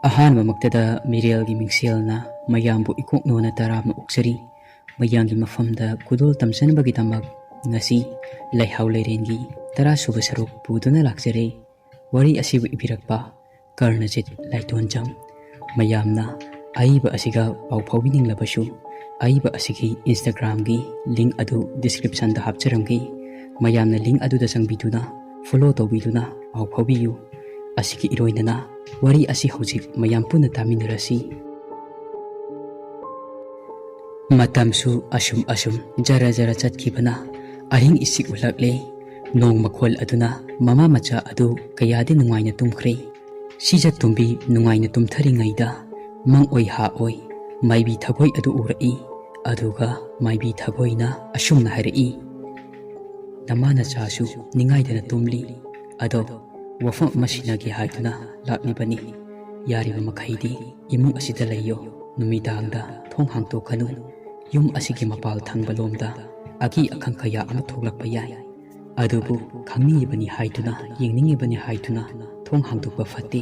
ꯑꯍꯥꯟꯕꯃꯛꯇꯗ ꯃꯤꯔꯦꯜꯒꯤ ꯃꯤꯡꯁꯦꯜꯅ ꯃꯌꯥꯝꯕꯨ ꯏꯀꯣꯛꯅꯣꯅ ꯇꯔꯥꯝꯅ ꯑꯣꯛꯆꯔꯤ꯫ ꯃꯌꯥꯝꯒꯤ ꯃꯐꯝꯗ ꯈꯨꯗꯣꯜ ꯇꯝꯖꯅꯕꯒꯤꯗꯃꯛ ꯉꯁꯤ ꯂꯩꯍꯥꯎ ꯂꯩꯔꯦꯟꯒꯤ 10ꯁꯨꯕ ꯁꯔꯨꯛ ꯄꯨꯗꯨꯅ ꯂꯥꯛꯆꯔꯦ꯫ ꯋꯥꯔꯤ ꯑꯁꯤꯕꯨ ꯏꯕꯤꯔꯛꯄ ꯀꯔꯅꯖꯤꯠ ꯂꯥꯏꯇꯣꯟꯖꯝ꯫ ꯃꯌꯥꯝꯅ ꯑꯏꯕ ꯑꯁꯤꯒ ꯄꯥꯎ ꯐꯥꯎꯕꯤꯅꯤꯡꯂꯕꯁꯨ ꯑꯏꯕ ꯑꯁꯤꯒꯤ ꯏꯟꯁꯇꯥꯒ꯭ꯔꯥꯝꯒꯤ ꯂꯤꯡꯛ ꯑꯗꯨ ꯗꯤꯁꯀ꯭ꯔꯤꯞꯁꯟꯗ ꯍꯥꯞꯆꯔꯝꯒꯦ꯫ ꯃꯌꯥꯝꯅ ꯂꯤꯡꯛ ꯑꯗꯨꯗ ꯆꯪꯕꯤꯗꯨꯅ ꯐꯣꯂꯣ ꯇꯧꯕꯤꯗꯨꯅ ꯄꯥꯎ ꯐꯥꯎꯕꯤꯌꯨ꯫ ꯑꯁꯤꯒꯤ ꯏꯔꯣꯏꯅꯅ ꯋꯥꯔꯤ ꯑꯁꯤ ꯍꯧꯖꯤꯛ ꯃꯌꯥꯝ ꯄꯨꯟꯅ ꯇꯥꯃꯤꯟꯅꯔꯁꯤ꯫ ꯃꯇꯝꯁꯨ ꯑꯁꯨꯝ ꯖꯔ ꯖꯔ ꯆꯠꯈꯤꯕꯅ ꯑꯍꯤꯡ ꯏꯁꯤꯛ ꯎꯠꯂꯛꯂꯦ꯫ ꯅꯣꯡ ꯃꯈꯣꯜ ꯑꯗꯨꯅ ꯃꯃꯥ ꯃꯆꯥ ꯑꯗꯨ ꯀꯌꯥꯗꯤ ꯅꯨꯡꯉꯥꯏꯅ ꯇꯨꯝꯈ꯭ꯔꯦ꯫ ꯁꯤꯖ ꯇꯨꯝꯕꯤ ꯅꯨꯡꯉꯥꯏꯅ ꯇꯨꯝꯊꯔꯤꯉꯩꯗ ꯃꯪꯑꯣꯏ ꯍꯥꯑꯣꯏ ꯃꯥꯏꯕꯤ ꯊꯒꯣꯏ ꯑꯗꯨ ꯎꯔꯛꯏ꯫ ꯑꯗꯨꯒ ꯃꯥꯏꯕꯤ ꯊꯒꯣꯏꯅ ꯑꯁꯨꯝꯅ ꯍꯥꯏꯔꯛꯏ, ꯅꯃꯥ ꯅꯆꯥꯁꯨ ꯅꯤꯡꯉꯥꯏꯗꯅ ꯇꯨꯝꯂꯤ, ꯑꯗꯣ ꯋꯥꯐꯝ ꯑꯃ ꯁꯤꯟꯅꯒꯦ ꯍꯥꯏꯗꯨꯅ ꯂꯥꯛꯂꯤꯕꯅꯤ꯫ ꯌꯥꯔꯤꯕ ꯃꯈꯩꯗꯤ ꯏꯃꯨꯡ ꯑꯁꯤꯗ ꯂꯩꯌꯣ, ꯅꯨꯃꯤꯗꯥꯡꯗ ꯊꯣꯡ ꯍꯥꯡꯇꯣꯛꯀꯅꯨ꯫ ꯌꯨꯝ ꯑꯁꯤꯒꯤ ꯃꯄꯥꯜ ꯊꯪꯕ ꯂꯣꯝꯗ ꯑꯀꯤ ꯑꯈꯪ ꯀꯌꯥ ꯑꯃ ꯊꯣꯛꯂꯛꯄ ꯌꯥꯏ, ꯑꯗꯨꯕꯨ ꯈꯪꯅꯤꯡꯉꯤꯕꯅꯤ ꯍꯥꯏꯗꯨꯅ ꯌꯦꯡꯅꯤꯡꯉꯤꯕꯅꯤ ꯍꯥꯏꯗꯨꯅ ꯊꯣꯡ ꯍꯥꯡꯗꯣꯛꯄ ꯐꯠꯇꯦ꯫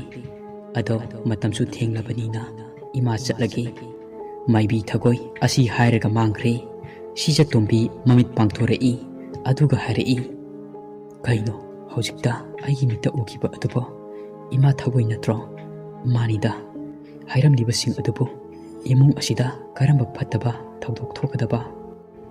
ꯑꯗꯣ ꯃꯇꯝꯁꯨ ꯊꯦꯡꯂꯕꯅꯤꯅ ꯏꯃꯥ ꯆꯠꯂꯒꯦ꯫ ꯃꯥꯏꯕꯤ ꯊꯒꯣꯏ ꯑꯁꯤ ꯍꯥꯏꯔꯒ ꯃꯥꯡꯈ꯭ꯔꯦ꯫ ꯁꯤꯖ ꯇꯣꯝꯕꯤ ꯃꯃꯤꯠ ꯄꯥꯡꯊꯣꯔꯛꯏ ꯑꯗꯨꯒ ꯍꯥꯏꯔꯛꯏ, ꯀꯩꯅꯣ ꯍꯧꯖꯤꯛꯇ ꯑꯩꯒꯤ ꯃꯤꯠꯇ ꯎꯈꯤꯕ ꯑꯗꯨꯕꯨ ꯏꯃꯥ ꯊꯒꯣꯏ ꯅꯠꯇ꯭ꯔꯣ? ꯃꯥꯅꯤꯗ꯫ ꯍꯥꯏꯔꯝꯂꯤꯕꯁꯤꯡ ꯑꯗꯨꯕꯨ ꯏꯃꯨꯡ ꯑꯁꯤꯗ ꯀꯔꯝꯕ ꯐꯠꯇꯕ ꯊꯧꯗꯣꯛ ꯊꯣꯛꯀꯗꯕ?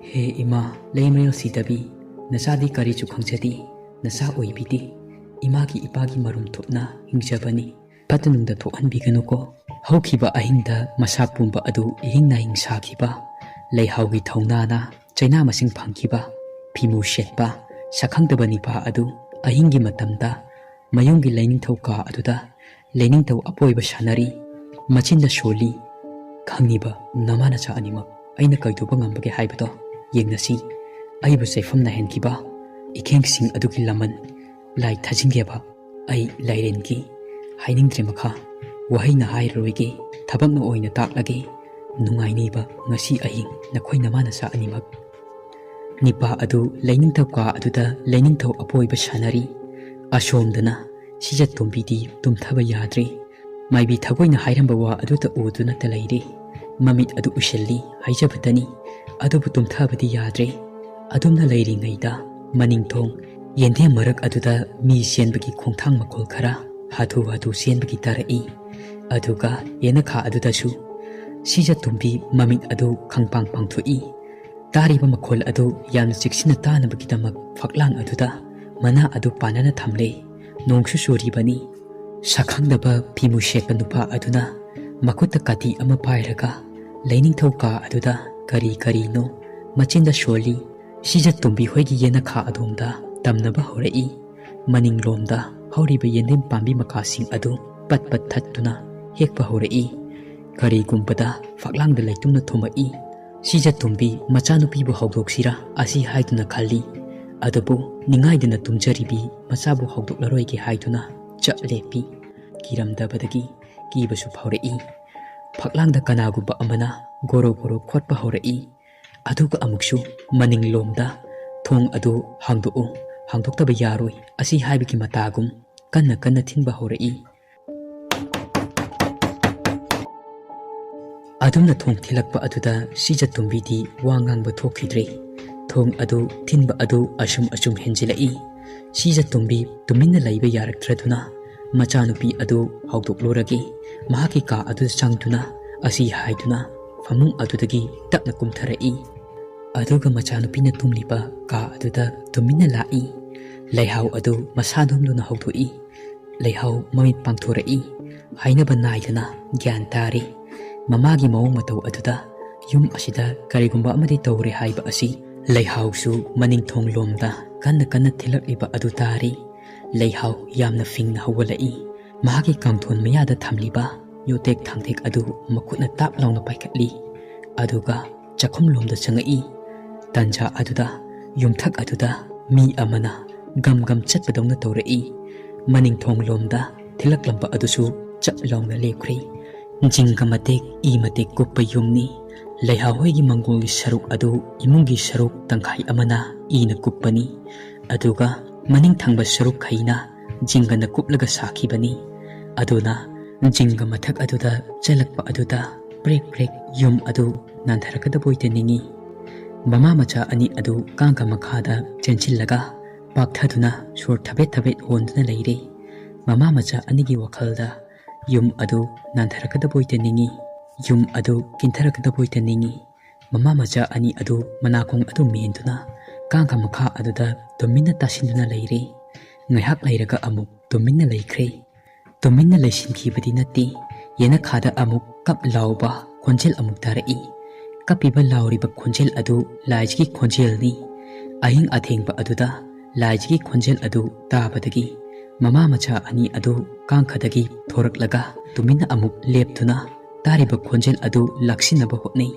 ꯍꯦ ꯏꯃꯥ ꯂꯩꯃꯔꯦꯜ ꯁꯤꯗꯕꯤ, ꯅꯆꯥꯗꯤ ꯀꯔꯤꯁꯨ ꯈꯪꯖꯗꯦ, ꯅꯆꯥ ꯑꯣꯏꯕꯤꯗꯤ ꯏꯃꯥꯒꯤ ꯏꯄꯥꯒꯤ ꯃꯔꯨꯝ ꯊꯨꯞꯅ ꯍꯤꯡꯖꯕꯅꯤ, ꯐꯠꯇ ꯅꯨꯡꯗ ꯊꯣꯛꯍꯟꯕꯤꯒꯅꯨꯀꯣ꯫ ꯍꯧꯈꯤꯕ ꯑꯍꯤꯡꯗ ꯃꯁꯥ ꯄꯨꯝꯕ ꯑꯗꯨ ꯏꯍꯤꯡ ꯅꯥꯍꯤꯡ ꯁꯥꯈꯤꯕ, ꯂꯩꯍꯥꯎꯒꯤ ꯊꯧꯅꯥꯅ ꯆꯩꯅꯥ ꯃꯁꯤꯡ ꯐꯪꯈꯤꯕ, ꯐꯤꯃꯨ ꯁꯦꯠꯄ ꯁꯛꯈꯪꯗꯕ ꯅꯤꯄꯥ ꯑꯗꯨ ꯑꯍꯤꯡꯒꯤ ꯃꯇꯝꯗ ꯃꯌꯨꯝꯒꯤ ꯂꯩꯅꯤꯡꯊꯧ ꯀꯥ ꯑꯗꯨꯗ ꯂꯩꯅꯤꯡꯊꯧ ꯑꯄꯣꯏꯕ ꯁꯥꯟꯅꯔꯤ, ꯃꯆꯤꯟꯗ ꯁꯣꯜꯂꯤ꯫ ꯈꯪꯉꯤꯕ ꯅꯃꯥ ꯅꯆꯥ ꯑꯅꯤꯃꯛ ꯑꯩꯅ ꯀꯩꯗꯧꯕ ꯉꯝꯕꯒꯦ ꯍꯥꯏꯕꯗꯣ ꯌꯦꯡꯅꯁꯤ꯫ ꯑꯩꯕꯨ ꯆꯩꯐꯝꯅ ꯍꯦꯟꯈꯤꯕ ꯏꯈꯦꯡꯁꯤꯡ ꯑꯗꯨꯒꯤ ꯂꯃꯟ ꯂꯥꯏ ꯊꯥꯖꯤꯟꯒꯦꯕ ꯑꯩ ꯂꯥꯏꯔꯦꯟꯒꯤ꯫ ꯍꯥꯏꯅꯤꯡꯗ꯭ꯔꯦ ꯃꯈꯥ, ꯋꯥꯍꯩꯅ ꯍꯥꯏꯔꯔꯣꯏꯒꯦ, ꯊꯕꯛꯅ ꯑꯣꯏꯅ ꯇꯥꯛꯂꯒꯦ꯫ ꯅꯨꯡꯉꯥꯏꯅꯤꯕ ꯉꯁꯤ ꯑꯍꯤꯡ ꯅꯈꯣꯏ ꯅꯃꯥ ꯅꯆꯥ ꯑꯅꯤꯃꯛ꯫ ꯅꯤꯄꯥ ꯑꯗꯨ ꯂꯩꯅꯤꯡꯊꯧ ꯀꯥ ꯑꯗꯨꯗ ꯂꯩꯅꯤꯡꯊꯧ ꯑꯄꯣꯏꯕ ꯁꯥꯟꯅꯔꯤ꯫ ꯑꯁꯣꯝꯗꯅ ꯁꯤꯖ ꯇꯣꯝꯕꯤꯗꯤ ꯇꯨꯝꯊꯕ ꯌꯥꯗ꯭ꯔꯦ꯫ ꯃꯥꯏꯕꯤ ꯊꯒꯣꯏꯅ ꯍꯥꯏꯔꯝꯕ ꯋꯥ ꯑꯗꯨꯇ ꯎꯗꯨꯅꯇ ꯂꯩꯔꯦ꯫ ꯃꯃꯤꯠ ꯑꯗꯨ ꯎꯏꯁꯤꯜꯂꯤ ꯍꯥꯏꯖꯕꯇꯅꯤ, ꯑꯗꯨꯕꯨ ꯇꯨꯝꯊꯕꯗꯤ ꯌꯥꯗ꯭ꯔꯦ꯫ ꯑꯗꯨꯝꯅ ꯂꯩꯔꯤꯉꯩꯗ ꯃꯅꯤꯡꯊꯣꯡ ꯌꯦꯟꯗꯦꯝ ꯃꯔꯛ ꯑꯗꯨꯗ ꯃꯤ ꯆꯦꯟꯕꯒꯤ ꯈꯣꯡꯊꯥꯡ ꯃꯈꯣꯜ ꯈꯔ ꯍꯥꯊꯨ ꯍꯥꯊꯨ ꯆꯦꯟꯕꯒꯤ ꯇꯥꯔꯛꯏ꯫ ꯑꯗꯨꯒ ꯌꯦꯅꯈꯥ ꯑꯗꯨꯗꯁꯨ ꯁꯤꯖ ꯇꯣꯝꯕꯤ ꯃꯃꯤꯠ ꯑꯗꯨ ꯈꯪꯄꯥꯡ ꯄꯥꯡꯊꯣꯛꯏ꯫ ꯇꯥꯔꯤꯕ ꯃꯈꯣꯜ ꯑꯗꯨ ꯌꯥꯝꯅ ꯆꯦꯛꯁꯤꯟꯅ ꯇꯥꯅꯕꯒꯤꯗꯃꯛ ꯐꯛꯂꯥꯡ ꯑꯗꯨꯗ ꯃꯅꯥ ꯑꯗꯨ ꯄꯥꯟꯅꯅ ꯊꯝꯂꯦ꯫ ꯅꯣꯡꯁꯨ ꯆꯨꯔꯤꯕꯅꯤ꯫ ꯁꯛꯈꯪꯗꯕ ꯐꯤꯃꯨ ꯁꯦꯠꯄ ꯅꯨꯄꯥ ꯑꯗꯨꯅ ꯃꯈꯨꯠꯇ ꯀꯥꯇꯤ ꯑꯃ ꯄꯥꯏꯔꯒ ꯂꯩꯅꯤꯡꯊꯧ ꯀꯥ ꯑꯗꯨꯗ ꯀꯔꯤ ꯀꯔꯤꯅꯣ ꯃꯆꯤꯟꯗ ꯁꯣꯜꯂꯤ꯫ ꯁꯤꯖ ꯇꯣꯝꯕꯤ ꯍꯣꯏꯒꯤ ꯌꯦꯅꯈꯥ ꯑꯗꯣꯝꯗ ꯇꯝꯅꯕ ꯍꯧꯔꯛꯏ꯫ ꯃꯅꯤꯡꯂꯣꯝꯗ ꯍꯧꯔꯤꯕ ꯌꯦꯟꯗꯦꯝ ꯄꯥꯝꯕꯤ ꯃꯀꯥꯁꯤꯡ ꯑꯗꯨ ꯄꯠ ꯄꯠ ꯊꯠꯇꯨꯅ ꯍꯦꯛꯄ ꯍꯧꯔꯛꯏ꯫ ꯀꯔꯤꯒꯨꯝꯕꯗ ꯐꯛꯂꯥꯡꯗ ꯂꯩꯇꯨꯝꯅ ꯊꯨꯝꯃꯛꯏ꯫ ꯁꯤꯖ ꯇꯣꯝꯕꯤ ꯃꯆꯥꯅꯨꯄꯤꯕꯨ ꯍꯧꯗꯣꯛꯁꯤꯔꯥ ꯑꯁꯤ ꯍꯥꯏꯗꯨꯅ ꯈꯜꯂꯤ, ꯑꯗꯨꯕꯨ ꯅꯤꯡꯉꯥꯏꯗꯅ ꯇꯨꯝꯖꯔꯤꯕꯤ ꯃꯆꯥꯕꯨ ꯍꯧꯗꯣꯛꯂꯔꯣꯏꯒꯦ ꯍꯥꯏꯗꯨꯅ ꯆꯞ ꯂꯦꯞꯄꯤ꯫ ꯀꯤꯔꯝꯗꯕꯗꯒꯤ ꯀꯤꯕꯁꯨ ꯐꯥꯎꯔꯛꯏ꯫ ꯐꯛꯂꯥꯡꯗ ꯀꯅꯥꯒꯨꯝꯕ ꯑꯃꯅ ꯒꯣꯔꯣ ꯒꯣꯔꯣ ꯈꯣꯠꯄ ꯍꯧꯔꯛꯏ꯫ ꯑꯗꯨꯒ ꯑꯃꯨꯛꯁꯨ ꯃꯅꯤꯡꯂꯣꯝꯗ ꯊꯣꯡ ꯑꯗꯨ ꯍꯥꯡꯗꯣꯛꯎ, ꯍꯥꯡꯗꯣꯛꯇꯕ ꯌꯥꯔꯣꯏ ꯑꯁꯤ ꯍꯥꯏꯕꯒꯤ ꯃꯇꯥꯒꯨꯝ ꯀꯟꯅ ꯀꯟꯅ ꯊꯤꯟꯕ ꯍꯧꯔꯛꯏ꯫ ꯑꯗꯨꯝꯅ ꯊꯣꯡ ꯊꯤꯜꯂꯛꯄ ꯑꯗꯨꯗ ꯁꯤꯖ ꯇꯣꯝꯕꯤꯗꯤ ꯋꯥ ꯉꯥꯡꯕ ꯊꯣꯛꯈꯤꯗ꯭ꯔꯦ꯫ ꯊꯣꯡ ꯑꯗꯨ ꯊꯤꯟꯕ ꯑꯗꯨ ꯑꯁꯨꯝ ꯍꯦꯟꯖꯤꯜꯂꯛꯏ꯫ ꯁꯤꯖ ꯇꯣꯝꯕꯤ ꯇꯨꯃꯤꯟꯅ ꯂꯩꯕ ꯌꯥꯔꯛꯇ꯭ꯔꯗꯨꯅ ꯃꯆꯥꯅꯨꯄꯤ ꯑꯗꯨ ꯍꯧꯗꯣꯛꯂꯨꯔꯒꯦ, ꯃꯍꯥꯛꯀꯤ ꯀꯥ ꯑꯗꯨꯗ ꯆꯪꯗꯨꯅ ꯑꯁꯤ ꯍꯥꯏꯗꯨꯅ ꯐꯃꯨꯡ ꯑꯗꯨꯗꯒꯤ ꯇꯞꯅ ꯀꯨꯝꯊꯔꯛꯏ꯫ ꯑꯗꯨꯒ ꯃꯆꯥꯅꯨꯄꯤꯅ ꯇꯨꯝꯂꯤꯕ ꯀꯥ ꯑꯗꯨꯗ ꯇꯨꯃꯤꯟꯅ ꯂꯥꯛꯏ꯫ ꯂꯩꯍꯥꯎ ꯑꯗꯨ ꯃꯁꯥ ꯅꯣꯝꯗꯨꯅ ꯍꯧꯗꯣꯛꯏ꯫ ꯂꯩꯍꯥꯎ ꯃꯃꯤꯠ ꯄꯥꯡꯊꯣꯔꯛꯏ꯫ ꯍꯥꯏꯅꯕ ꯅꯥꯏꯗꯅ ꯒ꯭ꯌꯥꯟ ꯇꯥꯔꯤ꯫ ꯃꯃꯥꯒꯤ ꯃꯑꯣꯡ ꯃꯇꯧ ꯑꯗꯨꯗ ꯌꯨꯝ ꯑꯁꯤꯗ ꯀꯔꯤꯒꯨꯝꯕ ꯑꯃꯗꯤ ꯇꯧꯔꯦ ꯍꯥꯏꯕ ꯑꯁꯤ ꯂꯩꯍꯥꯎꯁꯨ ꯃꯅꯤꯡꯊꯣꯡ ꯂꯣꯝꯗ ꯀꯟꯅ ꯀꯟꯅ ꯊꯤꯜꯂꯛꯂꯤꯕ ꯑꯗꯨ ꯇꯥꯔꯤ꯫ ꯂꯩꯍꯥꯎ ꯌꯥꯝꯅ ꯐꯤꯡꯅ ꯍꯧꯒꯠꯂꯛꯏ꯫ ꯃꯍꯥꯛꯀꯤ ꯀꯥꯡꯊꯣꯟ ꯃꯌꯥꯗ ꯊꯝꯂꯤꯕ ꯌꯣꯇꯦꯛ ꯊꯥꯡꯊꯦꯛ ꯑꯗꯨ ꯃꯈꯨꯠꯅ ꯇꯥꯞ ꯂꯥꯎꯅ ꯄꯥꯏꯈꯠꯂꯤ꯫ ꯑꯗꯨꯒ ꯆꯥꯛꯈꯨꯝꯂꯣꯝꯗ ꯆꯪꯉꯛꯏ꯫ ꯇꯟꯖꯥ ꯑꯗꯨꯗ ꯌꯨꯝꯊꯛ ꯑꯗꯨꯗ ꯃꯤ ꯑꯃꯅ ꯒꯝ ꯒꯝ ꯆꯠꯄꯗꯧꯅ ꯇꯧꯔꯛꯏ꯫ ꯃꯅꯤꯡꯊꯣꯡ ꯂꯣꯝꯗ ꯊꯤꯜꯂꯛꯂꯝꯕ ꯑꯗꯨꯁꯨ ꯆꯞ ꯂꯥꯎꯅ ꯂꯦꯞꯈ꯭ꯔꯦ꯫ ꯖꯤꯡꯒ ꯃꯇꯦꯛ ꯏ ꯃꯇꯦꯛ ꯀꯨꯞꯄ ꯌꯨꯝꯅꯤ꯫ ꯂꯩꯍꯥꯎ ꯍꯣꯏꯒꯤ ꯃꯪꯒꯣꯜꯒꯤ ꯁꯔꯨꯛ ꯑꯗꯨ ꯏꯃꯨꯡꯒꯤ ꯁꯔꯨꯛ ꯇꯪꯈꯥꯏ ꯑꯃꯅ ꯏꯅ ꯀꯨꯞꯄꯅꯤ, ꯑꯗꯨꯒ ꯃꯅꯤꯡ ꯊꯪꯕ ꯁꯔꯨꯛꯈꯩꯅ ꯖꯤꯡꯒꯅ ꯀꯨꯞꯂꯒ ꯁꯥꯈꯤꯕꯅꯤ꯫ ꯑꯗꯨꯅ Jinga mathak aduda chalakpa aduda break break yum adu nantharakadaboita ningi. Mama macha ani adu kangka makhada chenchillaga pakthaduna sur thabet thabet honduna leire. Mama macha anigi wakhalda yum adu nantharakadaboita ningi. Yum adu kintharakadaboita ningi. Mama macha ani adu manakong adu menduna kangka makha aduda tumina tasinduna leire. Ngaihak leiraga amuk tumina leikhre. Tumina leisinkhibadi natti yena khada amuk kap lauba khonjel amuk tarai. Kapiba lauriba khonjel adu laijgi khonjel ni. Ahing athengba aduda laijgi khonjel adu tabadagi mama macha ani adu kangkhadagi thoraklaga tumina amuk leptuna tariba khonjel adu laksinaba hotnei.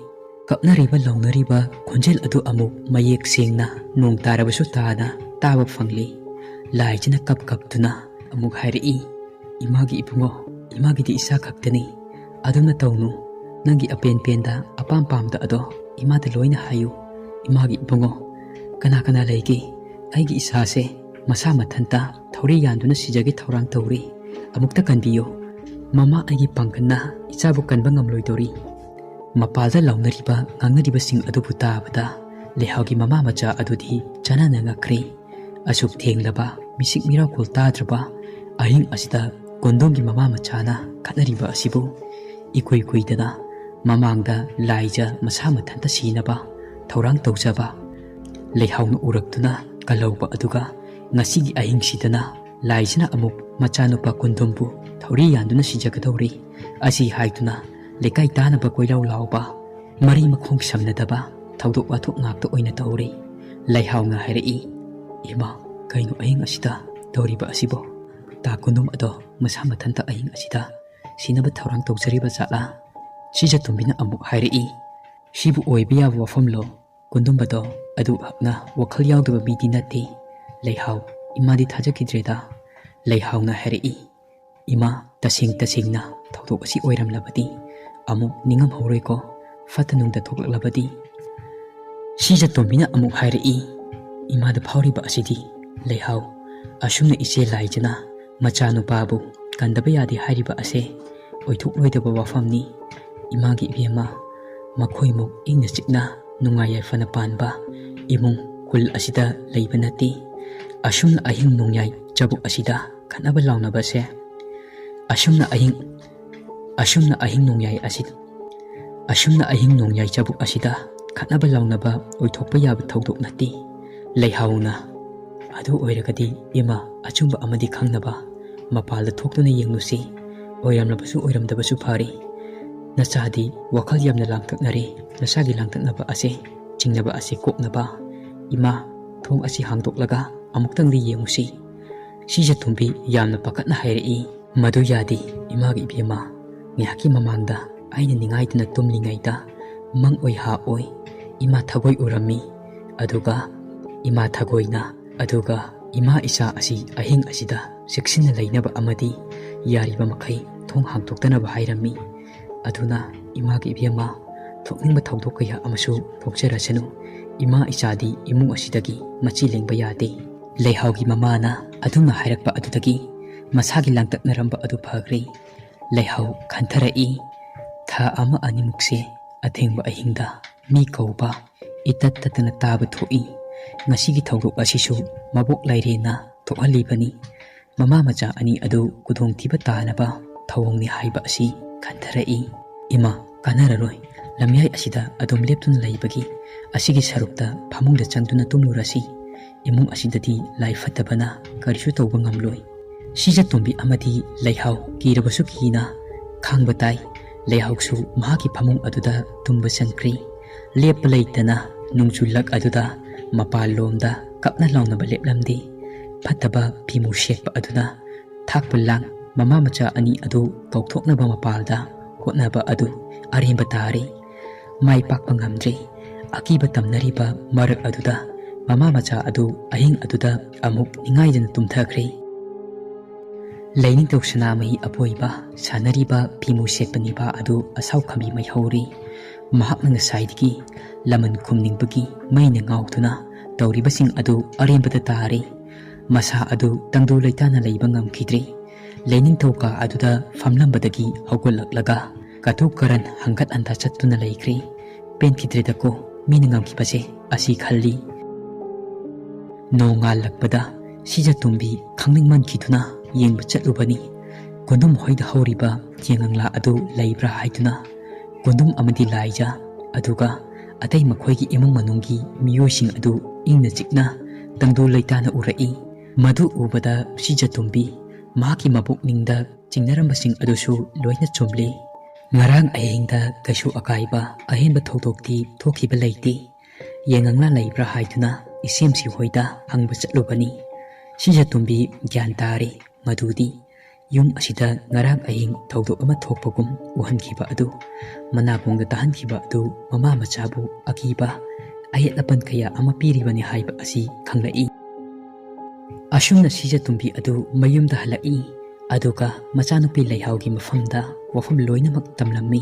Kapnariba launariba khonjel adu amuk mayek sengna nong tarabasu tana taba phangli. Laijina kap kaptuna amuk hairi. Imagi ibungo imagi di isa khaktani aduna tawnu nangi apen penda apam pamda ado imada loina hayu. Imagi ibungo kana kana leigi aigi isa se masa mathanta thori yanduna sijagi thorang tawri amukta kanbiyo mama aigi pangkanna ichabu kanba ngamloidori. Mapalda launariba ngangnariba sing adu butabada Leihaugi mama macha adudi chanana ngakri asuk thenglaba misik Miraokhol tadraba ahing asida Gondonggi mama machana khatnariba asibu ikoi koidana mamangda laija masa mathanta sinaba thorang tawjaba Leihauna uraktuna kalauba aduga ngasigi ahingsidana laijina amuk machanupa kundombu thori yanduna sijagadori asi haituna lekai tanaba koilau lauba mari makhong samnadaba thawdok wathok ngakta oina tawri. Leihauna hairi ima kaino ahing asida tawriba asibo ta kundum ado masa mathanta ahing asida sinaba thorang tawjariba jala. Sija tumbina amuk hairi sibu oibiya wafamlo kundumado adu hakna wakhal yaudaba midi nati. Leihau imadi thajaki Leihauna hairi ima tasing tasingna thawdok asi oiramlabadi amuk ningam horoiko fatanungda thoklaklabadi. Sija tumbina amuk hairi imada phawriba asidi Leihau asumna ise laijana machanu babu kandaba yadi hairiba ase oithok loidaba wafamni. Imagi ibema makoimuk ingna chikna nungayai fana panba imung kul asida leiba nati. Asumna ahing nungyai jabuk asida khanaba launaba se asumna ahing nungyai jabuk asida khanaba launaba oithokpa yaba thawdok nati. Leihauna adu oiragadi ima achumba amadi khangnaba mapalda thoktuna yengnusi oiramlabasu oiramdabasu phari. Nachadi wakhal yamna langtaknari nasagi langtaknaba ase chingnaba ase koknaba ima thong asi hangdoklaga amuktangdi yengusi. Sija tumbi yamna pakatna hairi madu yadi imagi ibema ngihaki mamangda aina ningaiduna tumlingaida mang oi ha oi ima thagoi urami aduga ima thagoina aduga ima isa asi ahing asida seksina leinaba amadi yariba makai thong hangdoktanaba hairami. Aduna imagi ibema thokningba thawdok kaya amasu thokjarasanu ima isadi imung asidagi machi lengba yade. Leihaugi mamana aduna hairakpa adudagi masagi langtaknaramba adu phagri. Leihau khantarai tha ama animukse athengba ahingda mi kauba itat tatana taba thoi ngasigi thawdok asisu mabok lairena thohalibani. Mama macha ani adu kudong thiba tanaba thawongni haiba asi khantarai ima kanararoi lamyai asida adum leptuna leibagi asigi sarukta phamungda changduna tumlurasi imung asidati lai fatabana karisu tawba ngamloi. Sija tumbi amadi Leihau kirabasu kina khangbatai. Leihausu mahaki phamung aduda tumba sankri lepa leitana nungchulak aduda mapal lomda kapna launaba leplamdi. Fataba pimu shekpa aduna thakpalang mama macha ani adu tawthoknaba mapalda hotnaba adu aremba tari. Mai pakpa ngamdre akiba tamnariba marak aduda mama macha adu ahing aduda amuk ningaidana tumthakre. Leining tawsana mai apoiba sanariba pimu sekpaniba adu asau khambi mai hauri. Mahakna ngasaidigi laman khumningbagi maina ngautuna tawribasing adu arembada tari. Masa adu tangdu leitana leiba ngamkhidre. ꯂꯩꯅꯤꯡꯊꯧ ꯀꯥ ꯑꯗꯨꯗ ꯐꯝꯂꯝꯕꯗꯒꯤ ꯍꯧꯒꯠꯂꯛꯂꯒ ꯀꯇꯨ ꯀꯔꯟ ꯍꯪꯒꯠ ꯍꯟꯗꯥ ꯆꯠꯇꯨꯅ ꯂꯩꯈ꯭ꯔꯦ꯫ ꯄꯦꯟꯈꯤꯗ꯭ꯔꯦꯗꯀꯣ ꯃꯤꯅ ꯉꯝꯈꯤꯕꯁꯦ ꯑꯁꯤ ꯈꯜꯂꯤ꯫ ꯅꯣꯡꯉꯥꯜꯂꯛꯄꯗ ꯁꯤꯖꯇꯨꯝꯕꯤ ꯈꯪꯅꯤꯡꯃꯟꯈꯤꯗꯨꯅ ꯌꯦꯡꯕ ꯆꯠꯂꯨꯕꯅꯤ꯫ ꯀꯣꯟꯗꯨꯝ ꯍꯣꯏꯗ ꯍꯧꯔꯤꯕ ꯌꯦꯡꯉꯪꯂꯥ ꯑꯗꯨ ꯂꯩꯕ꯭ꯔꯥ ꯍꯥꯏꯗꯨꯅ ꯀꯣꯟꯗꯨꯝ ꯑꯃꯗꯤ ꯂꯥꯏꯖ ꯑꯗꯨꯒ ꯑꯇꯩ ꯃꯈꯣꯏꯒꯤ ꯏꯃꯨꯡ ꯃꯅꯨꯡꯒꯤ ꯃꯤꯑꯣꯏꯁꯤꯡ ꯑꯗꯨ ꯏꯪꯅ ꯆꯤꯛꯅ ꯇꯪꯗꯨ ꯂꯩꯇꯥꯅ ꯎꯔꯛꯏ꯫ ꯃꯗꯨ ꯎꯕꯗ ꯁꯤꯖꯇꯨꯝꯕꯤ ꯃꯍꯥꯛꯀꯤ ꯃꯄꯨꯛꯅꯤꯡꯗ ꯆꯤꯡꯅꯔꯝꯕꯁꯤꯡ ꯑꯗꯨꯁꯨ ꯂꯣꯏꯅ ꯆꯨꯝꯂꯦ꯫ ꯉꯔꯥꯡ ꯑꯍꯤꯡꯗ ꯀꯩꯁꯨ ꯑꯀꯥꯏꯕ ꯑꯍꯦꯟꯕ ꯊꯧꯗꯣꯛꯇꯤ ꯊꯣꯛꯈꯤꯕ ꯂꯩꯇꯦ꯫ ꯌꯦꯡꯉꯪꯂꯥ ꯂꯩꯕ꯭ꯔꯥ ꯍꯥꯏꯗꯨꯅ ꯏꯁꯦꯝꯁꯤ ꯍꯣꯏꯗ ꯍꯪꯕ ꯆꯠꯂꯨꯕꯅꯤ꯫ ꯁꯤꯖꯇꯨꯝꯕꯤ ꯒ꯭ꯌꯥꯟ ꯇꯥꯔꯦ ꯃꯗꯨꯗꯤ ꯌꯨꯝ ꯑꯁꯤꯗ ꯉꯔꯥꯡ ꯑꯍꯤꯡ ꯊꯧꯗꯣꯛ ꯑꯃ ꯊꯣꯛꯄꯒꯨꯝ ꯎꯍꯟꯈꯤꯕ ꯑꯗꯨ ꯃꯅꯥꯀꯣꯡꯗ ꯇꯥꯍꯟꯈꯤꯕ ꯑꯗꯨ ꯃꯃꯥ ꯃꯆꯥꯕꯨ ꯑꯀꯤꯕ ꯑꯌꯦꯠ ꯑꯄꯟ ꯀꯌꯥ ꯑꯃ ꯄꯤꯔꯤꯕꯅꯤ ꯍꯥꯏꯕ ꯑꯁꯤ ꯈꯪꯂꯛꯏ꯫ ꯑꯁꯨꯝꯅ ꯁꯤꯖꯇꯨꯝꯕꯤ ꯑꯗꯨ ꯃꯌꯨꯝꯗ ꯍꯜꯂꯛꯏ ꯑꯗꯨꯒ ꯃꯆꯥꯅꯨꯄꯤ ꯂꯩꯍꯥꯎꯒꯤ ꯃꯐꯝꯗ ꯋꯥꯐꯝ ꯂꯣꯏꯅꯃꯛ ꯇꯝꯂꯝꯃꯤ꯫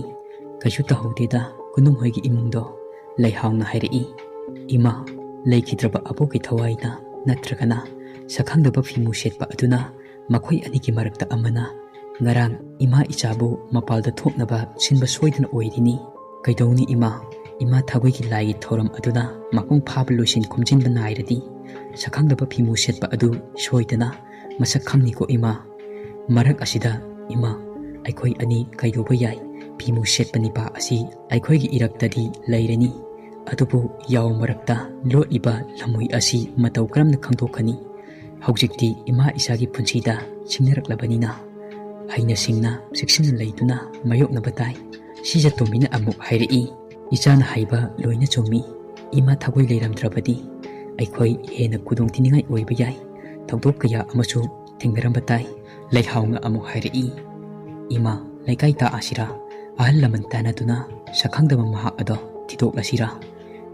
ꯀꯩꯁꯨ ꯇꯧꯍꯧꯗꯦꯗ ꯀꯨꯅꯨꯝ ꯍꯣꯏꯒꯤ ꯏꯃꯨꯡꯗꯣ꯫ ꯂꯩꯍꯥꯎꯅ ꯍꯥꯏꯔꯛꯏ꯫ ꯏꯃꯥ, ꯂꯩꯈꯤꯗ꯭ꯔꯕ ꯑꯕꯣꯛꯀꯤ ꯊꯋꯥꯏꯅ ꯅꯠꯇ꯭ꯔꯒꯅ ꯁꯛꯈꯪꯗꯕ ꯐꯤꯃꯨ ꯁꯦꯠꯄ ꯑꯗꯨꯅ ꯃꯈꯣꯏ ꯑꯅꯤꯒꯤ ꯃꯔꯛꯇ ꯑꯃꯅ ꯉꯔꯥꯡ ꯏꯃꯥ ꯏꯆꯥꯕꯨ ꯃꯄꯥꯜꯗ ꯊꯣꯛꯅꯕ ꯁꯤꯟꯕ ꯁꯣꯏꯗꯅ ꯑꯣꯏꯔꯤꯅꯤ꯫ ꯀꯩꯗꯧꯅꯤ ꯏꯃꯥ, ꯏꯃꯥ ꯊꯒꯣꯏꯒꯤ ꯂꯥꯏꯒꯤ ꯊꯧꯔꯝ ꯑꯗꯨꯅ ꯃꯄꯨꯡ ꯐꯥꯕ ꯂꯣꯏꯁꯤꯟ ꯈꯣꯝꯖꯤꯟꯕ ꯅꯥꯏꯔꯗꯤ ꯁꯛꯈꯪꯗꯕ ꯐꯤꯃꯨ ꯁꯦꯠꯄ ꯑꯗꯨ ꯁꯣꯏꯗꯅ ꯃꯁꯛ ꯈꯪꯅꯤꯀꯣ ꯏꯃꯥ꯫ ꯃꯔꯛ ꯑꯁꯤꯗ ꯏꯃꯥ, ꯑꯩꯈꯣꯏ ꯑꯅꯤ ꯀꯩꯗꯧꯕ ꯌꯥꯏ? ꯐꯤꯃꯨ ꯁꯦꯠꯄ ꯅꯤꯄꯥ ꯑꯁꯤ ꯑꯩꯈꯣꯏꯒꯤ ꯏꯔꯛꯇꯗꯤ ꯂꯩꯔꯅꯤ, ꯑꯗꯨꯕꯨ ꯌꯥꯎ ꯃꯔꯛꯇ ꯂꯣꯠꯂꯤꯕ ꯂꯝꯍꯨꯏ ꯑꯁꯤ ꯃꯇꯧ ꯀꯔꯝꯅ ꯈꯪꯗꯣꯛꯀꯅꯤ? ꯍꯧꯖꯤꯛꯇꯤ ꯏꯃꯥ ꯏꯆꯥꯒꯤ ꯄꯨꯟꯁꯤꯗ ꯁꯤꯡꯅꯔꯛꯂꯕꯅꯤꯅ ꯍꯩꯅ ꯁꯤꯡꯅ ꯆꯦꯛꯁꯤꯟꯅ ꯂꯩꯗꯨꯅ ꯃꯥꯌꯣꯛꯅꯕ ꯇꯥꯏ꯫ ꯁꯤꯖꯇꯨꯝꯕꯤꯅ ꯑꯃꯨꯛ ꯍꯥꯏꯔꯛꯏ꯫ ꯏꯆꯥꯅ ꯍꯥꯏꯕ ꯂꯣꯏꯅ ꯆꯨꯝꯃꯤ꯫ ꯏꯃꯥ ꯊꯒꯣꯏ ꯂꯩꯔꯝꯗ꯭ꯔꯕꯗꯤ ꯑꯩꯈꯣꯏ ꯍꯦꯟꯅ ꯈꯨꯗꯣꯡꯊꯤꯅꯤꯡꯉꯥꯏ ꯑꯣꯏꯕ ꯌꯥꯏ꯫ ꯊꯧꯗꯣꯛ ꯀꯌꯥ ꯑꯃꯁꯨ ꯊꯦꯡꯅꯔꯝꯕ ꯇꯥꯏ꯫ ꯂꯩꯍꯥꯎꯅ ꯑꯃꯨꯛ ꯍꯥꯏꯔꯛꯏ꯫ ꯏꯃꯥ, ꯂꯩꯀꯥꯏ ꯇꯥꯛꯑꯁꯤꯔꯥ? ꯑꯍꯜ ꯂꯃꯟ ꯇꯥꯟꯅꯗꯨꯅ ꯁꯛꯈꯪꯗꯕ ꯃꯍꯥꯛ ꯑꯗꯣ ꯊꯤꯗꯣꯛꯂꯁꯤꯔꯥ?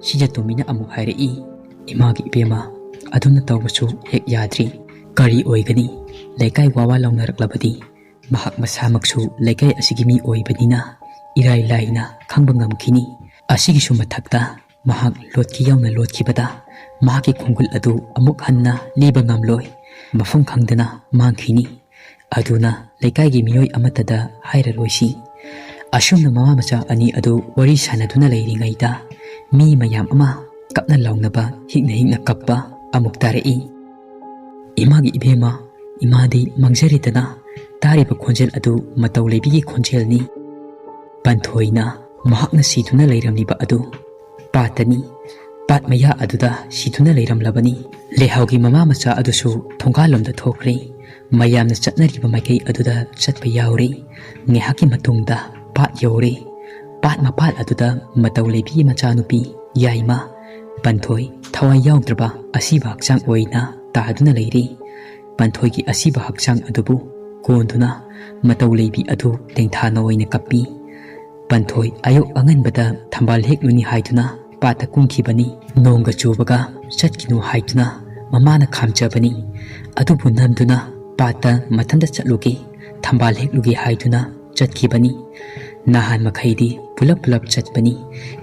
ꯁꯤꯖꯇꯨꯝꯕꯤꯅ ꯑꯃꯨꯛ ꯍꯥꯏꯔꯛꯏ꯫ ꯏꯃꯥꯒꯤ ꯏꯕꯦꯝꯃ, ꯑꯗꯨꯝꯅ ꯇꯧꯕꯁꯨ ꯍꯦꯛ ꯌꯥꯗ꯭ꯔꯤ꯫ ꯀꯔꯤ ꯑꯣꯏꯒꯅꯤ? ꯂꯩꯀꯥꯏ ꯋꯥꯋꯥ ꯂꯥꯎꯅꯔꯛꯂꯕꯗꯤ ꯃꯍꯥꯛ ꯃꯁꯥꯃꯛꯁꯨ ꯂꯩꯀꯥꯏ ꯑꯁꯤꯒꯤ ꯃꯤ ꯑꯣꯏꯕꯅꯤꯅ ꯏꯔꯥꯏ ꯂꯥꯏꯅ ꯈꯪꯕ ꯉꯝꯈꯤꯅꯤ꯫ ꯑꯁꯤꯒꯤꯁꯨ ꯃꯊꯛꯇ ꯃꯍꯥꯛ ꯂꯣꯠꯈꯤ ꯌꯥꯎꯅ ꯂꯣꯠꯈꯤꯕꯗ ꯃꯍꯥꯛꯀꯤ ꯈꯣꯡꯒꯨꯜ ꯑꯗꯨ ꯑꯃꯨꯛ ꯍꯟꯅ ꯂꯤꯕ ꯉꯝꯂꯣꯏ, ꯃꯐꯝ ꯈꯪꯗꯅ ꯃꯥꯡꯈꯤꯅꯤ꯫ ꯑꯗꯨꯅ ꯂꯩꯀꯥꯏꯒꯤ ꯃꯤꯑꯣꯏ ꯑꯃꯠꯇꯗ ꯍꯥꯏꯔꯔꯣꯏꯁꯤ꯫ ꯑꯁꯨꯝꯅ ꯃꯃꯥ ꯃꯆꯥ ꯑꯅꯤ ꯑꯗꯨ ꯋꯥꯔꯤ ꯁꯥꯟꯅꯗꯨꯅ ꯂꯩꯔꯤꯉꯩꯗ ꯃꯤ ꯃꯌꯥꯝ ꯑꯃ ꯀꯞꯅ ꯂꯥꯎꯅꯕ ꯍꯤꯛꯅ ꯍꯤꯛꯅ ꯀꯞꯄ ꯑꯃꯨꯛ ꯇꯥꯔꯛꯏ꯫ ꯏꯃꯥꯒꯤ ꯏꯕꯦꯝꯃ, ꯏꯃꯥꯗꯤ ꯃꯥꯡꯖꯔꯦꯗꯅ꯫ ꯇꯥꯔꯤꯕ ꯈꯣꯟꯖꯦꯜ ꯑꯗꯨ ꯃꯇꯧ ꯂꯩꯕꯤꯒꯤ ꯈꯣꯟꯖꯦꯜꯅꯤ꯫ ꯄꯟꯊꯣꯏꯅ ꯃꯍꯥꯛꯅ ꯁꯤꯗꯨꯅ ꯂꯩꯔꯝꯂꯤꯕ ꯑꯗꯨ ꯄꯥꯠꯇꯅꯤ꯫ ꯄꯥꯠ ꯃꯌꯥ ꯑꯗꯨꯗ ꯁꯤꯗꯨꯅ ꯂꯩꯔꯝꯂꯕꯅꯤ꯫ ꯂꯩꯍꯥꯎꯒꯤ ꯃꯃꯥ ꯃꯆꯥ ꯑꯗꯨꯁꯨ ꯊꯣꯡꯒꯥꯜꯂꯣꯝꯗ ꯊꯣꯛꯈ꯭ꯔꯦ꯫ ꯃꯌꯥꯝꯅ ꯆꯠꯅꯔꯤꯕ ꯃꯥꯏꯀꯩ ꯑꯗꯨꯗ ꯆꯠꯄ ꯌꯥꯎꯔꯦ꯫ ꯉꯥꯏꯍꯥꯛꯀꯤ ꯃꯇꯨꯡꯗ ꯄꯥꯠ ꯌꯧꯔꯦ꯫ ꯄꯥꯠ ꯃꯄꯥꯜ ꯑꯗꯨꯗ ꯃꯇꯧ ꯂꯩꯕꯤꯒꯤ ꯃꯆꯥꯅꯨꯄꯤ ꯌꯥꯏꯃ ꯄꯟꯊꯣꯏ ꯊꯋꯥꯏ ꯌꯥꯎꯗ꯭ꯔꯕ ꯑꯁꯤꯕ ꯍꯛꯆꯥꯡ ꯑꯣꯏꯅ ꯇꯥꯗꯨꯅ ꯂꯩꯔꯤ꯫ ꯄꯟꯊꯣꯏꯒꯤ ꯑꯁꯤꯕ ꯍꯛꯆꯥꯡ ꯑꯗꯨꯕꯨ ꯀꯣꯟꯗꯨꯅ ꯃꯇꯧ ꯂꯩꯕꯤ ꯑꯗꯨ ꯇꯦꯡꯊꯥꯅ ꯑꯣꯏꯅ ꯀꯞꯄꯤ꯫ ꯄꯟꯊꯣꯏ ꯑꯌꯨꯛ ꯑꯉꯟꯕꯗ ꯊꯝꯕꯥꯜ ꯍꯦꯛꯂꯨꯅꯤ ꯍꯥꯏꯗꯨꯅ ꯄꯥꯠꯇ ꯀꯨꯝꯈꯤꯕꯅꯤ꯫ ꯅꯣꯡꯒ ꯆꯨꯕꯒ ꯆꯠꯈꯤꯅꯨ ꯍꯥꯏꯗꯨꯅ ꯃꯃꯥꯅ ꯈꯥꯝꯖꯕꯅꯤ꯫ ꯑꯗꯨꯕꯨ ꯅꯝꯗꯨꯅ ꯄꯥꯠꯇ ꯃꯊꯟꯇ ꯆꯠꯂꯨꯒꯦ, ꯊꯝꯕꯥꯜ ꯍꯦꯛꯂꯨꯒꯦ ꯍꯥꯏꯗꯨꯅ ꯆꯠꯈꯤꯕꯅꯤ꯫ ꯅꯍꯥꯟ ꯃꯈꯩꯗꯤ ꯄꯨꯂꯞ ꯄꯨꯂꯞ ꯆꯠꯄꯅꯤ꯫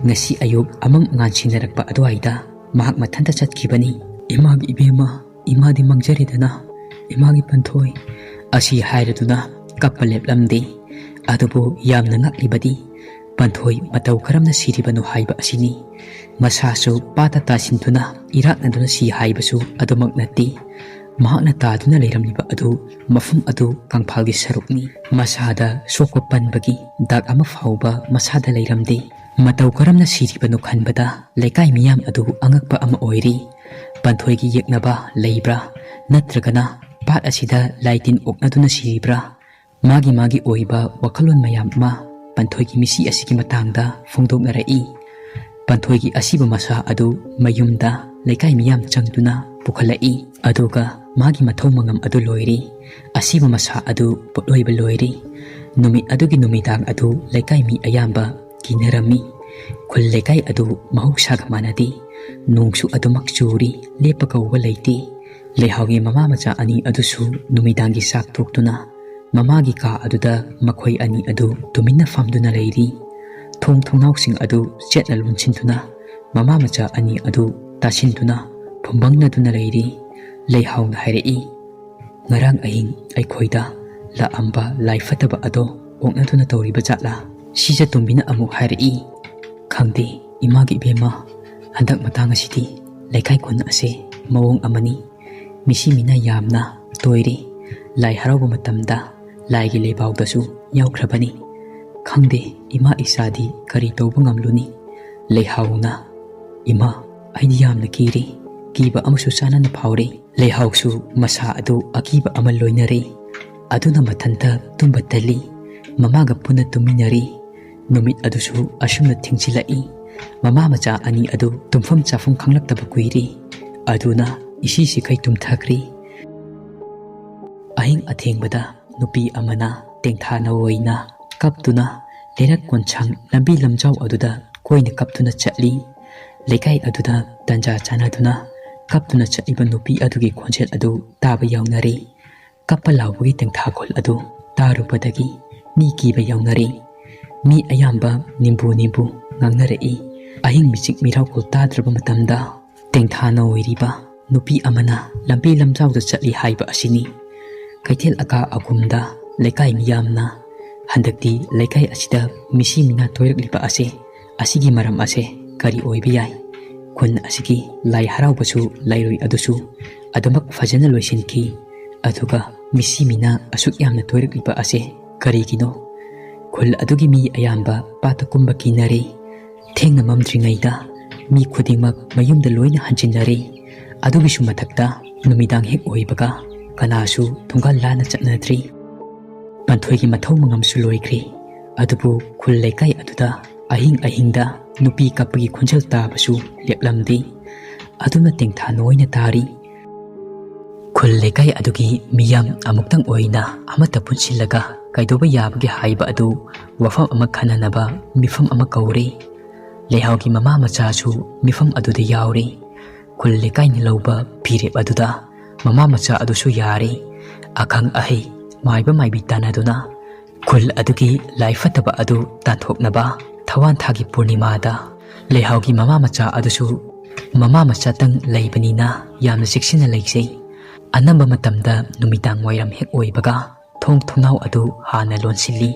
ꯉꯁꯤ ꯑꯌꯨꯛ ꯑꯃꯝ ꯉꯥꯟꯁꯤꯟꯅꯔꯛꯄ ꯑꯗꯨꯋꯥꯏꯗ ꯃꯍꯥꯛ ꯃꯊꯟꯇ ꯆꯠꯈꯤꯕꯅꯤ꯫ ꯏꯃꯥꯒꯤ ꯏꯕꯦꯝꯃ, ꯏꯃꯥꯗꯤ ꯃꯥꯡꯖꯔꯦꯗꯅ꯫ ꯏꯃꯥꯒꯤ ꯄꯟꯊꯣꯏ ꯑꯁꯤ ꯍꯥꯏꯔꯗꯨꯅ ꯀꯞꯄ ꯂꯦꯞꯂꯝꯗꯦ꯫ ꯑꯗꯨꯕꯨ ꯌꯥꯝꯅ ꯉꯛꯂꯤꯕꯗꯤ ꯄꯟꯊꯣꯏ ꯃꯇꯧ ꯀꯔꯝꯅ ꯁꯤꯔꯤꯕꯅꯣ ꯍꯥꯏꯕ ꯑꯁꯤꯅꯤ꯫ ꯃꯁꯥꯁꯨ ꯄꯥꯠꯇ ꯇꯥꯁꯤꯟꯗꯨꯅ ꯏꯔꯥꯛꯅꯗꯨꯅ ꯁꯤ ꯍꯥꯏꯕꯁꯨ ꯑꯗꯨꯃꯛ ꯅꯠꯇꯦ꯫ ꯃꯍꯥꯛꯅ ꯇꯥꯗꯨꯅ ꯂꯩꯔꯝꯂꯤꯕ ꯑꯗꯨ ꯃꯐꯝ ꯑꯗꯨ ꯀꯪꯐꯥꯜꯒꯤ ꯁꯔꯨꯛꯅꯤ꯫ ꯃꯁꯥꯗ ꯁꯣꯛꯄ ꯄꯟꯕꯒꯤ ꯗꯥꯛ ꯑꯃ ꯐꯥꯎꯕ ꯃꯁꯥꯗ ꯂꯩꯔꯝꯗꯦ꯫ ꯃꯇꯧ ꯀꯔꯝꯅ ꯁꯤꯔꯤꯕꯅꯣ ꯈꯟꯕꯗ ꯂꯩꯀꯥꯏ ꯃꯤꯌꯥꯝ ꯑꯗꯨ ꯑꯉꯛꯄ ꯑꯃ ꯑꯣꯏꯔꯤ꯫ ꯄꯟꯊꯣꯏꯒꯤ ꯌꯦꯛꯅꯕ ꯂꯩꯕ꯭ꯔꯥ ꯅꯠꯇ꯭ꯔꯒꯅ ꯄꯥꯠ ꯑꯁꯤꯗ ꯂꯥꯏ ꯇꯤꯟ ꯑꯣꯛꯅꯗꯨꯅ ꯁꯤꯔꯤꯕ꯭ꯔꯥ? ꯃꯥꯒꯤ ꯑꯣꯏꯕ ꯋꯥꯈꯜꯂꯣꯟ ꯃꯌꯥꯝ ꯑꯃ ꯄꯟꯊꯣꯏꯒꯤ ꯃꯤꯁꯤ ꯑꯁꯤꯒꯤ ꯃꯇꯥꯡꯗ ꯐꯣꯡꯗꯣꯛꯅꯔꯛꯏ꯫ ꯄꯟꯊꯣꯏꯒꯤ ꯑꯁꯤꯕ ꯃꯁꯥ ꯑꯗꯨ ꯃꯌꯨꯝꯗ ꯂꯩꯀꯥꯏ ꯃꯤꯌꯥꯝ ꯆꯪꯗꯨꯅ ꯄꯨꯈꯠꯂꯛꯏ꯫ ꯑꯗꯨꯒ ꯃꯥꯒꯤ ꯃꯊꯧ ꯃꯉꯝ ꯑꯗꯨ ꯂꯣꯏꯔꯦ꯫ ꯑꯁꯤꯕ ꯃꯁꯥ ꯑꯗꯨ ꯄꯣꯠꯂꯣꯏꯕ ꯂꯣꯏꯔꯦ꯫ ꯅꯨꯃꯤꯠ ꯑꯗꯨꯒꯤ ꯅꯨꯃꯤꯗꯥꯡ ꯑꯗꯨ ꯂꯩꯀꯥꯏ ꯃꯤ ꯑꯌꯥꯝꯕ ꯀꯤꯅꯔꯝꯃꯤ꯫ ꯈꯨꯜ ꯂꯩꯀꯥꯏ ꯑꯗꯨ ꯃꯍꯧꯁꯥꯒ ꯃꯥꯟꯅꯗꯦ꯫ ꯅꯣꯡꯁꯨ ꯑꯗꯨꯃꯛ ꯆꯨꯔꯤ, ꯂꯦꯞꯄ ꯀꯧꯕ ꯂꯩꯇꯦ꯫ ꯂꯩꯍꯥꯎꯒꯤ ꯃꯃꯥ ꯃꯆꯥ ꯑꯅꯤ ꯑꯗꯨꯁꯨ ꯅꯨꯃꯤꯗꯥꯡꯒꯤ ꯆꯥꯛ ꯇꯣꯛꯇꯨꯅ ꯃꯃꯥꯒꯤ ꯀꯥ ꯑꯗꯨꯗ ꯃꯈꯣꯏ ꯑꯅꯤ ꯑꯗꯨ ꯇꯨꯃꯤꯟꯅ ꯐꯝꯗꯨꯅ ꯂꯩꯔꯤ꯫ ꯊꯣꯡ ꯊꯣꯡꯅꯥꯎꯁꯤꯡ ꯑꯗꯨ ꯆꯦꯠꯅ ꯂꯣꯟꯁꯤꯟꯗꯨꯅ ꯃꯃꯥ ꯃꯆꯥ ꯑꯅꯤ ꯑꯗꯨ ꯇꯥꯁꯤꯟꯗꯨꯅ ꯐꯨꯝꯕꯪꯅꯗꯨꯅ ꯂꯩꯔꯤ꯫ ꯂꯩꯍꯥꯎꯅ ꯍꯥꯏꯔꯛꯏ꯫ ꯉꯔꯥꯡ ꯑꯍꯤꯡ ꯑꯩꯈꯣꯏꯗ laamba lai fataba ado oknaduna tawriba jatla sija tumbina amuk hairi khangde imagi bema handak matang asidi laikai khun ase mawong amani misi mina yamna toiri lai harauba matamda laigi leibawdasu yaukhrabani khangde ima isadi kari tawba ngamluni leihauna ima aidi yamna kiri kiba amasu sanana phawri leihausu masa adu akiba amal loinare aduna mathanta tumba tali mamaga puna tuminari numit adusu asumna thingchilai mama macha ani adu tumfam chafum khanglaktaba kuiri aduna isi sikai tumthakri ahing athengbada nupi amana tengthana woina kaptuna lerak konchang lambi lamjau aduda koina kaptuna chatli lekai aduda tanja chanaduna kaptuna chaliba nupi adugi khonjel adu taba yaunari kappa lawgi tengthakol adu tarubadagi mi kiba yaunari mi ayamba nimbu ngangnarei ahing michik Miraokhol tadraba matamda tengthana oiriba nupi amana lambi lamjauda chatli haiba asini kaithel aka agumda lekai miyamna handakti lekai asida misi mina toirakliba ase asigi maram ase kari oiba yai khun asigi lai haraubasu lairoi adusu adamak fajana loisinki aduga misi mina asuk yamna toirakliba ase karigino khul adugi mi ayamba patakumba kinare thengna mamdringaida mi khudingmak mayumda loina hanjinare adugisu mathakta numidang hek oibaga kanasu thungal lana chatnadri panthoigi mathau mangamsu loikri adubu khul lekai aduda ahingda nupi kapagi khonjal tabasu leplamdi aduna tengtha noina tari khul lekai adugi miyam amuktang oina amata punsilaga kaidoba yabagi haiba adu wafam ama khananaba mifam ama kaure leihaugi mama machasu mifam aduda yaure khul lekai ni loba phireb aduda mama macha adusu yare akhang ahi maiba maibi tanaduna khul adugi laifataba adu tanthoknaba thawan thagi purnimada leihaugi mama macha adusu mama macha tang leibanina yamna siksina leisei anamba matamda numidang wairam hek oibaga thongnau adu hana lonsili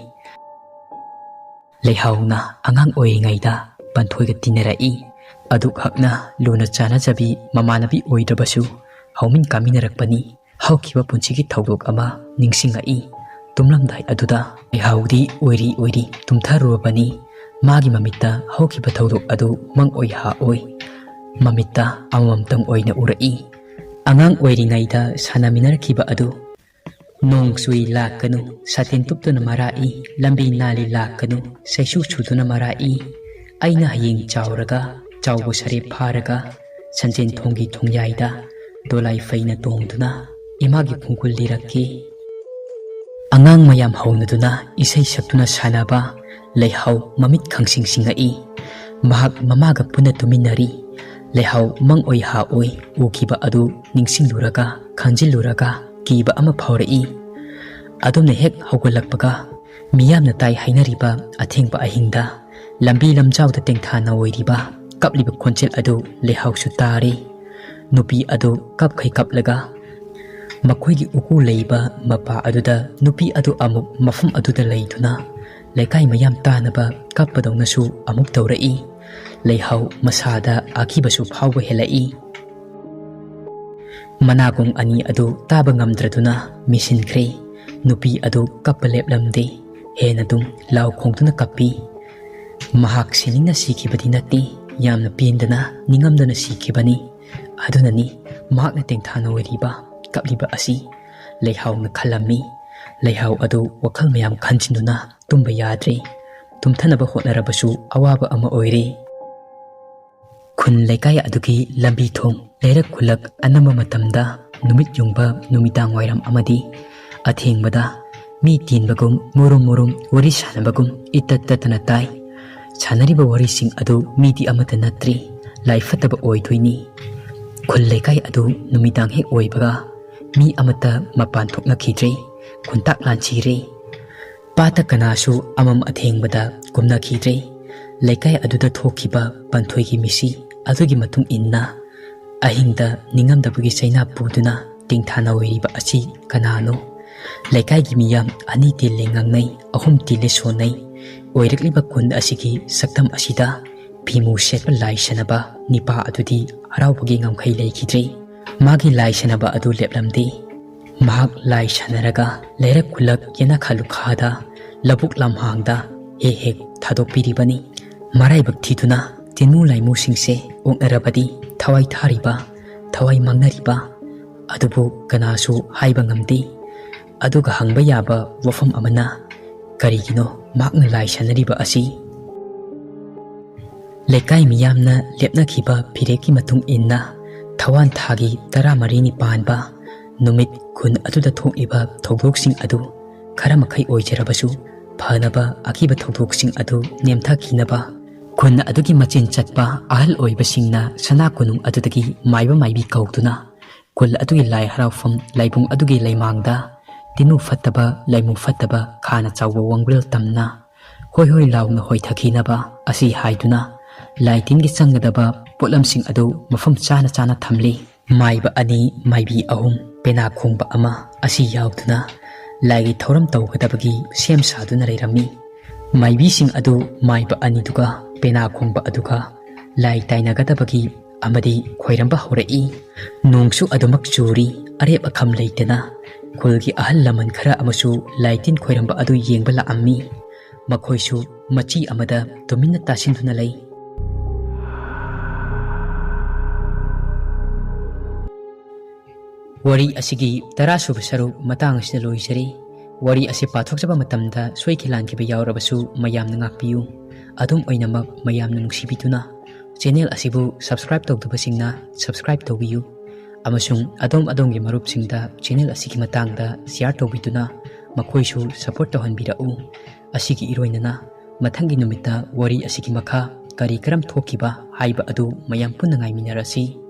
leihauna angang oingaida panthoiga tinarai adu khakna luna chana jabi mamanabi oidrabasu haumin kaminarakpani haukiba punchigi thaudok ama ningsingai tumlamdai aduda lehaudi oiri tumtharubani magi mamitta haukiba thaudok adu mang oi ha oi mamitta amamtang oina urai angang oiringaida sanaminarkiba adu nong sui lakanu satin tuptuna marai lambi nali lakanu saisu chuduna marai aina haying chawraga chawbo sare pharaga sanjen thongi thongyaida dolai faina tongduna imagi khungkul lirakki angang mayam haunaduna isai saktuna sanaba leihau mamit khangsingai mahak mamaga puna tuminari leihau mang oi ha oi ukiba adu ningsingluraga khanjiluraga kiba ama phaurai adumne hek haugalakpaga miyamna tai hainariba athengba ahingda lambi lamjauda tengthana oiriba kapliba khonchel adu leihau su tare nupi adu kapkhai kaplaga makoigi uku leiba mapa aduda nupi adu amuk mafum aduda leiduna lekai mayam tanaba kappadongna su amuk tawrai leihau masada akibasu phawba helai managong ani adu taba ngamdraduna misinkhre nupi adu kappaleplamde henadum law khongtuna kappi mahak siningna sikibadi nati yamna pindana ningamdana sikibani adunani mahakna tengthana oiriba kapliba asi leihauna khalami leihau adu wakhal mayam khanjinduna tumba yadre tumthanaba hotnarabasu awaba ama oire khun lekai adugi lambi thong leirak khulak anama matamda numit yungba numitang wairam amadi athengbada mi tinbagum murum wari sanabagum itattatana tai sanariba wari sing adu midi amata natri laifataba oidoini khul lekai adu numitang hek oibaga mi amata mapan thokna khidre khuntak lanchire pata kanasu amam athengbada kumna khidre lekai aduda thokiba panthoigi misi adugi matung inna ahingda ningamdabagi saina puduna tingthana oiriba achi kanano Laikai gi miyam ani tille ngangnai ahum tille sonai oirakliba kun asigi saktam asida phimu setpa lai sanaba nipa adudi haraubugi ngamkhai leikidre magi lai sanaba adu leplamdi mahak lai sanaraga leirak khulak yana khalukhada labuk lamhangda hek thadokpiribani maraibak thiduna tinu laimu singse ongnarabadi thawai thariba thawai mangnariba adubu kanasu haiba ngamdi aduga hangba yaba wafam amana karigino makna lai sanariba asi lekai miyamna lepnakhiba phireki matung inna thawan thagi 13 ni panba numit khun aduda thokiba thogdoksing adu khara makhai oijarabasu phanaba akiba thogdoksing adu nemtha kinaba khun adugi machin chatpa ahal oibasingna sana kunung adudagi maiba maibi kauduna kul adugi lai haraufam laibung adugi laimangda tinu fattaba laimu fattaba khana chawwa wangbril tamna hoi hoi launa hoi thakinaba asi haiduna laitingi changadaba potlamsing adu mafam chana chana thamli maiba ani maibi ahum pena khongba ama asi yauduna laigi thoram tawgadabagi sem saduna reirami maibi sing adu maiba ani duga pena khongba aduga lai tainagadabagi amadi khoiramba horai nongsu adumak churi arep akham leitana khulgi ahal laman khara amasu laitin khoiramba adu yengba la ammi makhoisu machi amada tuminna tasinduna lei wari asigi tarasuba saru matang asina loisari wari asi pathokchaba matamda soikhi lankhiba yaorabasu mayam nagkpiyu adum oinamak mayam nungsibiduna channel asibu subscribe tawdubasingna subscribe tawbiyu amasung adom-adom gi marupsingda channel asigi matangda share tawbiduna makhoisu support tawhanbirau asigi iroinana mathangi numita wari asigi makha kari karam thokiba haiba adu mayam punna ngai minarasi